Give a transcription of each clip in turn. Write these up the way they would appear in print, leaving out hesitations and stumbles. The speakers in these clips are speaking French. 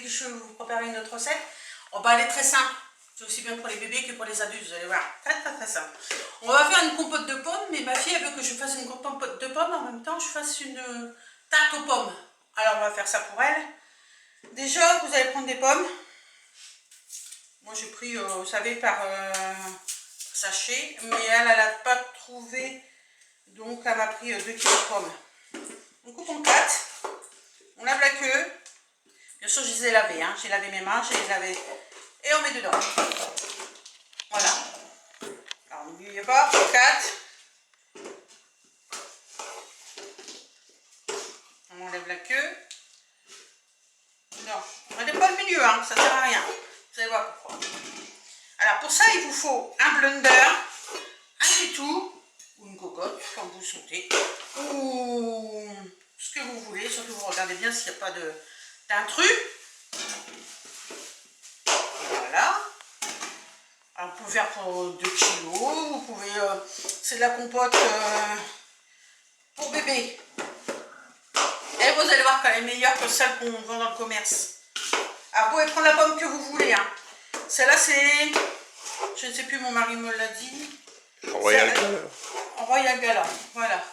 que je vais vous préparer une autre recette. Oh, bah, elle est très simple. C'est aussi bien pour les bébés que pour les adultes, vous allez voir. Très simple. On va faire une compote de pommes, mais ma fille elle veut que je fasse une compote de pommes, en même temps je fasse une tarte aux pommes. Alors on va faire ça pour elle. Déjà, vous allez prendre des pommes. Moi j'ai pris, vous savez, par sachet, mais elle n'a pas trouvé, donc elle m'a pris 2 kg de pommes. On coupe en 4, on lave la queue. Bien sûr, je les ai lavées, hein. J'ai lavé mes mains, je les ai lavées et on met dedans. Voilà. Alors n'oubliez pas, 4. On enlève la queue. Non, on n'enlève pas le milieu, hein, ça ne sert à rien. Vous allez voir pourquoi. Alors pour ça, il vous faut un blender, un étau ou une cocotte, comme vous souhaitez, ou ce que vous voulez. Surtout vous regardez bien s'il n'y a pas d'intrus. Voilà. Alors, vous pouvez faire pour 2 kilos, vous pouvez, c'est de la compote pour bébé. Et vous allez voir qu'elle est meilleure que celle qu'on vend dans le commerce. Alors, vous pouvez prendre la pomme que vous voulez. Hein. Celle-là, c'est, je ne sais plus, mon mari me l'a dit. Royal Gala. Royal Gala, voilà. Alors,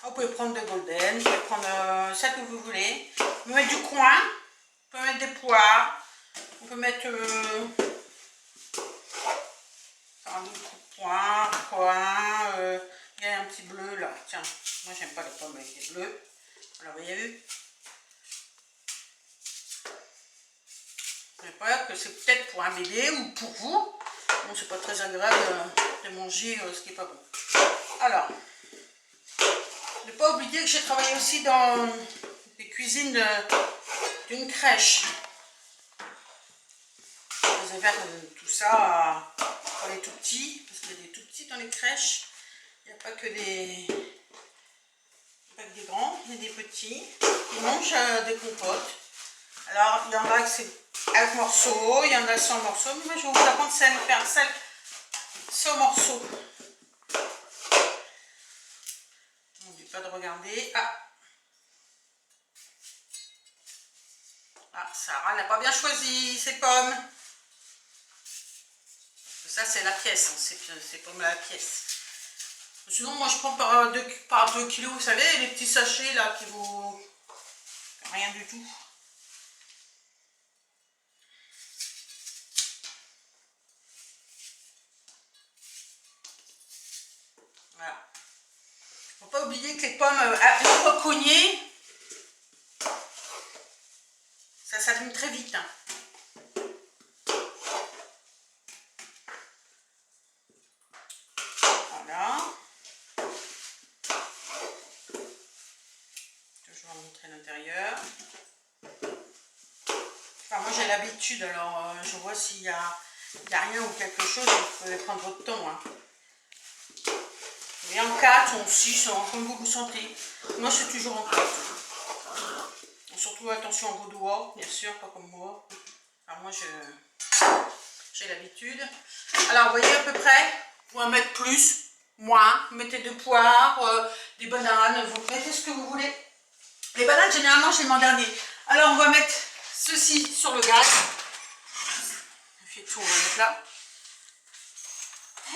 vous pouvez prendre de golden, vous pouvez prendre celle que vous voulez. Vous pouvez mettre du coin, vous pouvez mettre des poires, on peut mettre... un autre point, il y a un petit bleu là, tiens, moi j'aime pas les pommes avec des bleus, voilà, vous avez vu, j'ai peur que c'est peut-être pour un bébé ou pour vous, bon c'est pas très agréable de manger ce qui est pas bon. Alors, ne pas oublier que j'ai travaillé aussi dans les cuisines d'une crèche. Je vais faire tout ça pour les tout petits, parce qu'il y a des tout petits dans les crèches. Il n'y a pas que des grands, il y a des petits qui mangent des compotes. Alors, il y en a que c'est avec morceaux, il y en a sans morceaux, mais moi je vais vous apprendre à faire celle sans morceaux. N'oublie pas de regarder. Ah, Sarah n'a pas bien choisi ses pommes. Ça, c'est la pièce, hein. C'est pommes à la pièce. Sinon, moi, je prends par 2 kilos, vous savez, les petits sachets, là, qui vaut rien du tout. Voilà. Faut pas oublier que les pommes, une fois cognées, ça s'allume très vite, hein. L'intérieur. Enfin, moi j'ai l'habitude, alors je vois s'il y a rien ou quelque chose, vous pouvez prendre votre temps. Hein. Et en 4, en 6, comme vous vous sentez. Moi je suis toujours en 4. Et surtout attention à vos doigts, bien sûr, pas comme moi. Alors moi j'ai l'habitude. Alors vous voyez à peu près, vous en mettre plus, moins, vous mettez 2 poires, des bananes, vous mettez ce que vous voulez. Les bananes, généralement, je les mets en dernier. Alors, on va mettre ceci sur le gaz. On fait tout, on va mettre là.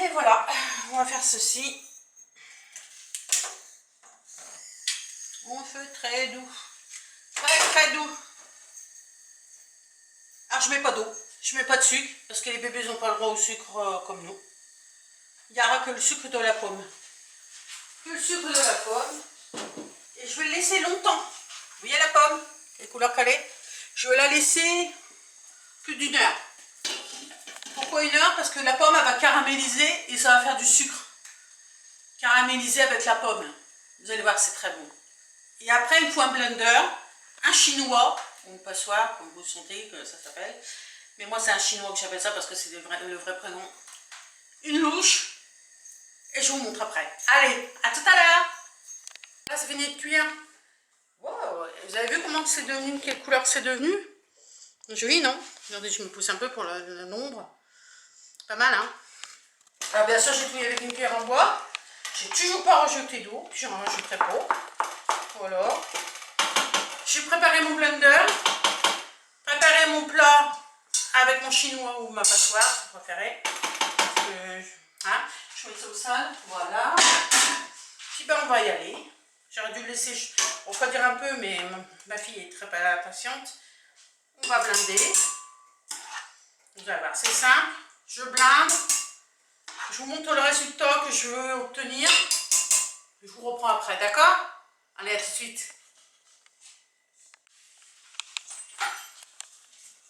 Et voilà, on va faire ceci. On fait très doux. Très doux. Alors, je mets pas d'eau. Je mets pas de sucre, parce que les bébés n'ont pas le droit au sucre comme nous. Il n'y aura que le sucre de la pomme. Que le sucre de la pomme. Et je vais le laisser longtemps. Vous voyez la pomme, les couleurs qu'elle est. Je vais la laisser plus d'1 heure. Pourquoi 1 heure? Parce que la pomme elle va caraméliser et ça va faire du sucre. Caramélisé avec la pomme. Vous allez voir, c'est très bon. Et après, il me faut un blender, un chinois, ou une passoire, comme vous sentez que ça s'appelle. Mais moi, c'est un chinois que j'appelle ça parce que c'est le vrai prénom. Une louche. Et je vous montre après. Allez, à tout à l'heure. Là, c'est fini de cuire. Wow, vous avez vu comment c'est devenu, quelle couleur c'est devenu? Joli, non? Regardez, je me pousse un peu pour le nombre. Pas mal, hein? Alors, bien sûr, j'ai touillé avec une cuillère en bois. J'ai toujours pas rejeté d'eau, puis j'en rajouterai pas. Voilà. J'ai préparé mon blender. Préparé préparer mon plat avec mon chinois ou ma passoire, si vous préférez. Hein, je mets ça au sale, voilà. Puis ben on va y aller. J'aurais dû le laisser refroidir un peu, mais ma fille est très patiente. On va blinder. Vous allez voir, c'est simple. Je blinde. Je vous montre le résultat que je veux obtenir. Je vous reprends après, d'accord? Allez, à tout de suite.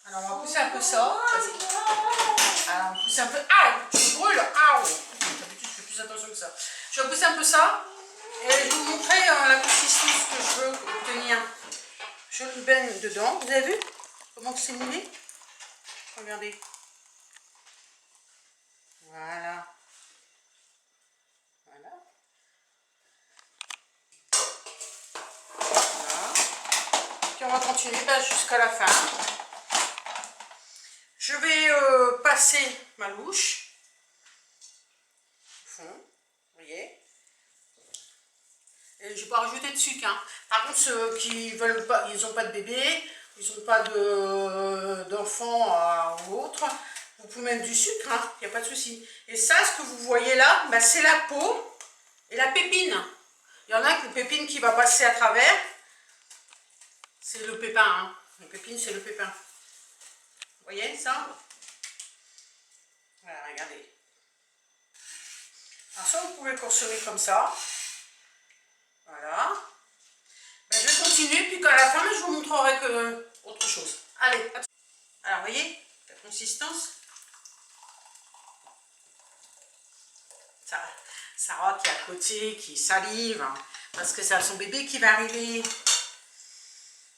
Alors, on va pousser un peu ça. Vas-y. Alors, on pousse un peu. Ah, je brûle. Ah, d'habitude, je fais plus attention que ça. Je vais pousser un peu ça. Et je vais vous montrer la consistance que je veux obtenir. Je le baigne dedans. Vous avez vu comment c'est moulé? Regardez. Voilà. Voilà. Voilà. Puis on va continuer jusqu'à la fin. Je vais passer ma louche. Au fond. Vous voyez. Et je ne vais pas rajouter de sucre. Hein. Par contre, ceux qui veulent pas, ils n'ont pas de bébé, ils n'ont pas d'enfant ou autre, vous pouvez mettre du sucre, il n'y a pas de souci. Et ça, ce que vous voyez là, bah, c'est la peau et la pépine. Il y en a que le pépine qui va passer à travers, c'est le pépin. Hein. Le pépine, c'est le pépin. Vous voyez ça? Voilà, regardez. Alors ça, vous pouvez le consommer comme ça. Voilà. Ben, je vais continuer, puis qu'à la fin, je vous montrerai autre chose. Allez. Alors, vous voyez la consistance. Sarah qui est à côté, qui salive, hein, parce que c'est son bébé qui va arriver.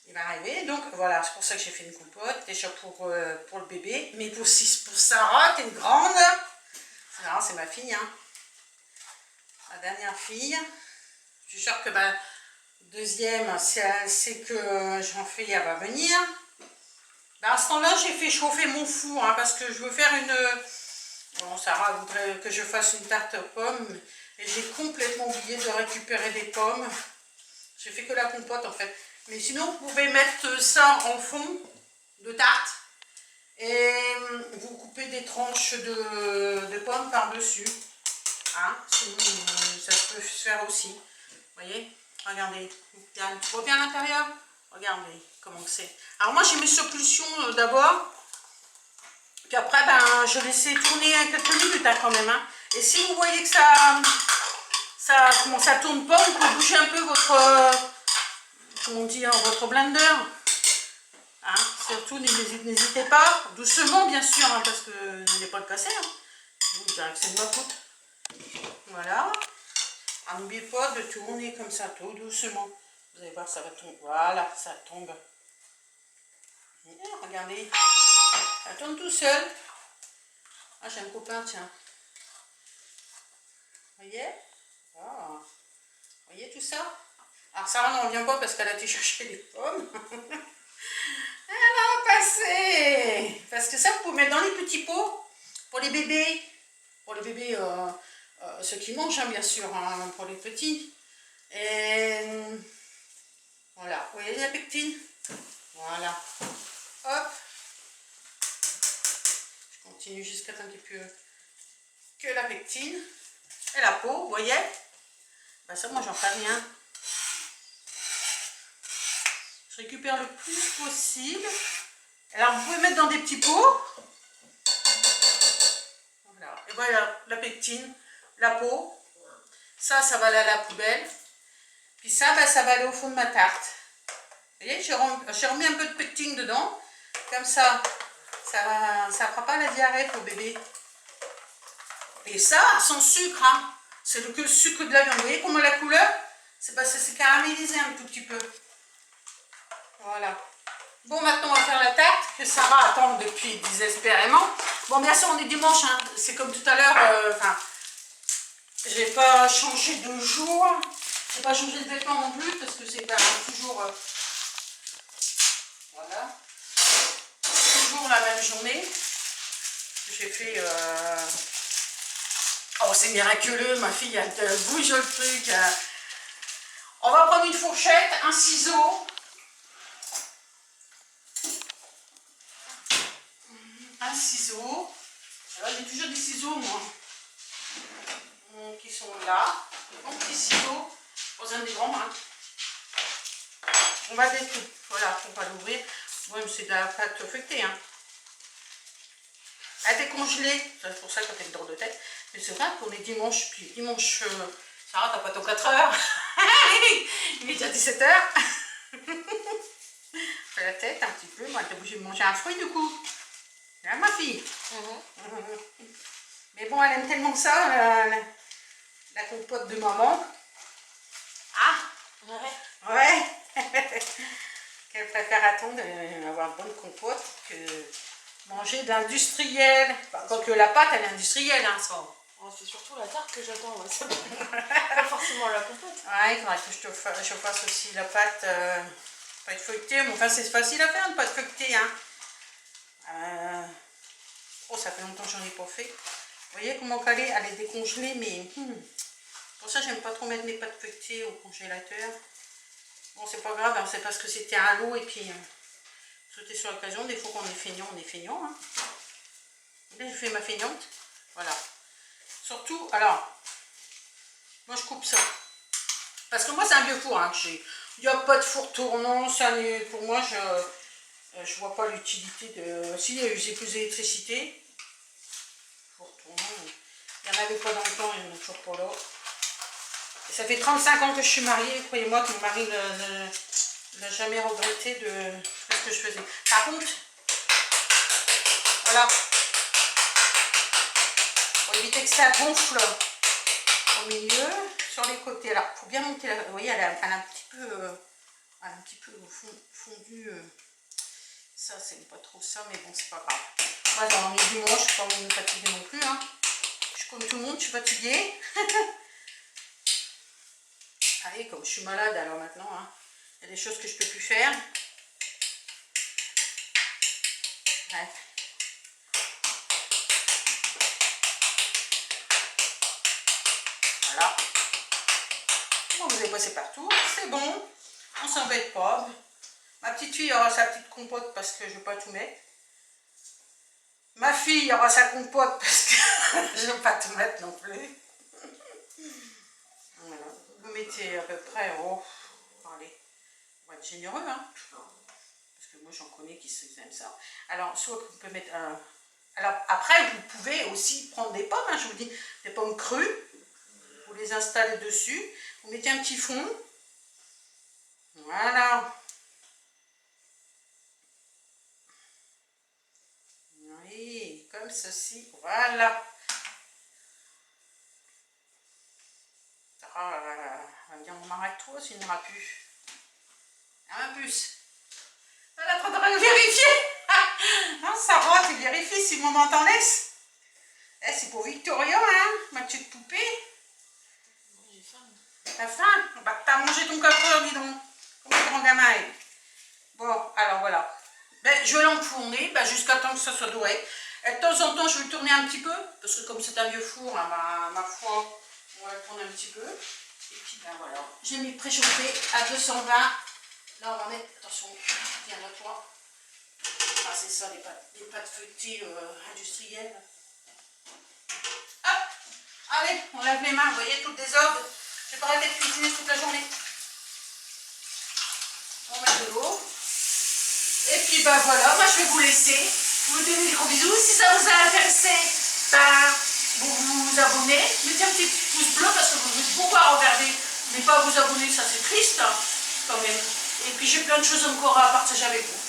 Il va arriver, donc voilà, c'est pour ça que j'ai fait une compote, déjà pour le bébé, mais pour Sarah, qui est une grande. Sarah, c'est ma fille, hein. Ma dernière fille. Je suis sûre que ma deuxième, si elle sait que j'en fais, elle va venir. Ben, à ce temps-là, j'ai fait chauffer mon four, hein, parce que je veux faire une... Bon, Sarah voudrait que je fasse une tarte aux pommes, et j'ai complètement oublié de récupérer des pommes. J'ai fait que la compote, en fait. Mais sinon, vous pouvez mettre ça en fond de tarte, et vous coupez des tranches de pommes par-dessus. Hein, ça peut se faire aussi. Vous voyez? Regardez. Tu vois bien à l'intérieur? Regardez comment c'est. Alors moi, j'ai mes solutions d'abord. Puis après, ben, je laissais tourner quelques minutes hein, quand même. Hein. Et si vous voyez que ça tourne pas, vous pouvez bouger un peu votre, comment dire, votre blender. Hein. Surtout, n'hésitez pas. Doucement, bien sûr, hein, parce que vous n'allez pas le casser. Hein. Je dirais que c'est de ma faute. Voilà. N'oubliez pas de tourner comme ça, tout doucement. Vous allez voir, ça va tomber. Voilà, ça tombe. Et regardez. Ça tourne tout seul. Ah, j'ai un copain, tiens. Vous voyez? Oh. Vous voyez tout ça? Alors, Sarah n'en revient pas parce qu'elle a été chercher les pommes. Elle va passer. Parce que ça, vous pouvez mettre dans les petits pots pour les bébés. Pour les bébés, ceux qui mangent, hein, bien sûr, hein, pour les petits. Et voilà. Vous voyez la pectine? Voilà. Hop. Je continue jusqu'à temps qu'il n'y ait plus que la pectine. Et la peau, vous voyez? Ben ça, moi, j'en fais rien. Je récupère le plus possible. Alors, vous pouvez mettre dans des petits pots. Voilà. Et voilà, la pectine, la peau. Ça va aller à la poubelle. Puis ça, ben, ça va aller au fond de ma tarte. Vous voyez, j'ai remis un peu de pectine dedans. Comme ça ne fera pas la diarrhée pour bébé. Et ça, sans sucre, hein. C'est que le sucre de la viande. Vous voyez comment la couleur? C'est parce que c'est caramélisé un tout petit peu. Voilà. Bon, maintenant, on va faire la tarte que Sarah attend depuis désespérément. Bon, bien sûr, on est dimanche. Hein. C'est comme tout à l'heure. J'ai pas changé de jour. J'ai pas changé de vêtements non plus parce que c'est toujours... voilà. Toujours la même journée. J'ai fait... Oh, c'est miraculeux, ma fille, elle bouge le truc. On va prendre une fourchette, un ciseau. ciseaux. Alors j'ai toujours des ciseaux moi qui sont là. Des bons petits ciseaux. Pas besoin des grands. Hein. On va voilà, on va l'ouvrir. Ouais, mais c'est de la pâte feuilletée. Hein. Elle est décongelée. C'est pour ça que t'as une drôle de tête. Mais c'est vrai qu'on est dimanche. Puis dimanche, Sarah, t'as pas ton 4 heures. Il est déjà 17 heures. Fais la tête un petit peu. Moi, t'es obligée de manger un fruit du coup. Là, ma fille. Mais bon, elle aime tellement ça, la compote de maman. Ah ouais. Qu'elle préfère attendre d'avoir une bonne compote que manger d'industriel. Quoique la pâte, elle est industrielle, hein, ça. Oh, c'est surtout la tarte que j'attends, pas forcément la compote. Ouais, il faudrait que je fasse aussi la pâte feuilletée. Mais enfin, c'est facile à faire, une pâte feuilletée. Hein. Oh, ça fait longtemps que j'en ai pas fait. Vous voyez comment elle est décongelée, mais pour ça, j'aime pas trop mettre mes pâtes feuilletées au congélateur. Bon, c'est pas grave, hein, c'est parce que c'était à l'eau et puis c'était sur l'occasion. Des fois qu'on est feignant, on est feignant. Hein. Là, je fais ma feignante. Voilà. Surtout, alors, moi, je coupe ça. Parce que moi, c'est un vieux four hein, que j'ai. Il n'y a pas de four tournant. Pour moi, je vois pas l'utilité de... Si, j'ai plus d'électricité. Four tournant. Il n'y en avait pas dans le temps, il n'y en a toujours pas là. Et ça fait 35 ans que je suis mariée. Croyez-moi que mon mari n'a jamais regretté de ce que je faisais. Par contre, voilà. Pour éviter que ça gonfle au milieu, sur les côtés. Alors, il faut bien monter la... Vous voyez, elle a un petit peu fondu. Ça, c'est pas trop ça, mais bon, c'est pas grave. Moi, dans les dimanches, je ne suis pas me fatiguer non plus. Hein. Je suis comme tout le monde, je suis fatiguée. Allez, comme je suis malade, alors maintenant, hein, il y a des choses que je ne peux plus faire. Ouais. Voilà. Bon, vous avez passé partout, c'est bon. On s'embête pas. Ma petite fille aura sa petite compote parce que je ne vais pas tout mettre. Ma fille aura sa compote parce que je ne vais pas tout mettre non plus. Voilà. Vous mettez à peu près, allez, on va être généreux, hein. Parce que moi j'en connais qui aiment ça. Alors, soit vous pouvez mettre un... Alors, après, vous pouvez aussi prendre des pommes, hein, je vous dis, des pommes crues. Vous les installez dessus. Vous mettez un petit fond. Voilà. Oui, comme ceci. Voilà. On va dire on arrête toi, s'il n'y aura plus. Un plus. Elle a trop de vérifier. Non, Sarah, tu vérifies si maman t'en laisse. Eh, c'est pour Victoria, hein, ma petite poupée. J'ai faim. T'as faim? Bah, t'as mangé ton 4 heures, dis donc. Comme un grand gamin. Bon, alors voilà. Ben, je vais l'enfourner jusqu'à temps que ça soit doré. Et de temps en temps, je vais le tourner un petit peu. Parce que comme c'est un vieux four, hein, ma foi, on va le tourner un petit peu. Et puis, ben voilà. J'ai mis préchauffé à 220. Là, on va mettre, attention, viens là, toi. Ah, c'est ça, les pâtes feuilletées industrielles. Hop, allez, on lave les mains, vous voyez, tout le désordre. J'ai pas arrêté de cuisiner toute la journée. On met de l'eau. Et puis, ben voilà, moi je vais vous laisser. Vous me donnez des gros bisous. Si ça vous a intéressé, ben, vous vous abonnez. Mettez un petit pouce bleu parce que vous pouvez pouvoir regarder, mais pas vous abonner, ça c'est triste, hein, quand même. Et puis j'ai plein de choses encore à partager avec vous.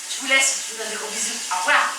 Je vous laisse, je vous donne des gros bisous. Au revoir.